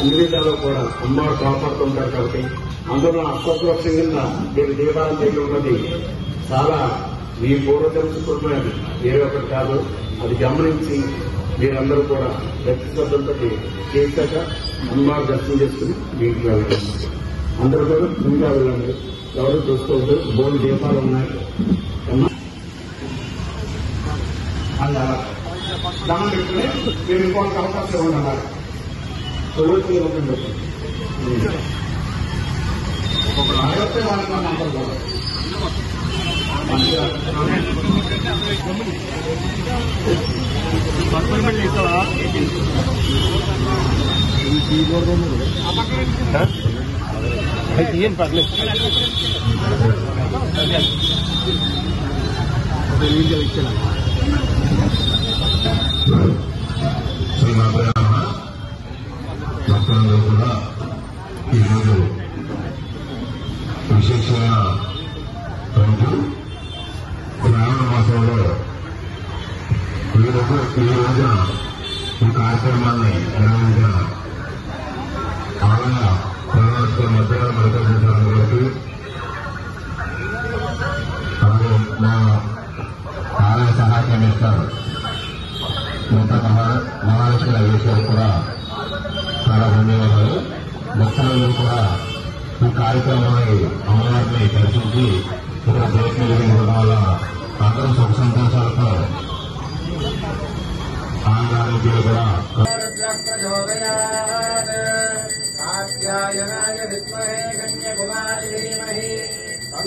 అన్ని విధాలు కూడా అమ్మవారు కాపాడుతుంటారు. కాబట్టి అందులో అష్టోత్తరం కింద మీరు దీపాలను చేసి ఉన్నది చాలా మీ పూర్వజన్మ వేరే ఒకటి కాదు. అది గమనించి మీరందరూ కూడా భక్తి శ్రద్ధలతో చేశాక అమ్మవారు దర్శనం చేసుకుని మీ ఇంట్లో వెళ్ళండి. అందరూ కూడా ఇంకా వెళ్ళండి. ఎవరు చూసుకోవద్దు. బోర్డు దీపాలు ఉన్నాయి. దానం పెట్టుకుని మీరు ఇంకొక అవకాశం ఉండాలి. చదువుతూ ఉంటుంది. ఒక్కొక్కరు ఆగితే వాళ్ళకి మనం అంటారు. ఏం పర్లేదు భక్తులందరూ కూడా ఈరోజు విశేషమైన రోజు శ్రావణ మాసంలో ఈ రోజున ఈ కార్యక్రమాన్ని నిర్వహించిన ఆలయ ప్రధాన మధ్య మల్లికార్జున గారికి అలాగే మా ఆలయ సహాయ కమిషనర్ మహాలక్ష్మి రమేష్ గారు కూడా చాలా ధన్యవాదాలు. భక్తులందరూ కూడా ఈ కార్యక్రమాన్ని అమ్మవారిని దర్శించి ఇక్కడ ప్రయత్నం ఉండడం వల్ల అందరూ సుఖ సంతోషాలతో ఆనందానికి కూడా ప్రచోదయాత్ కాత్యాయనాయ విద్మహే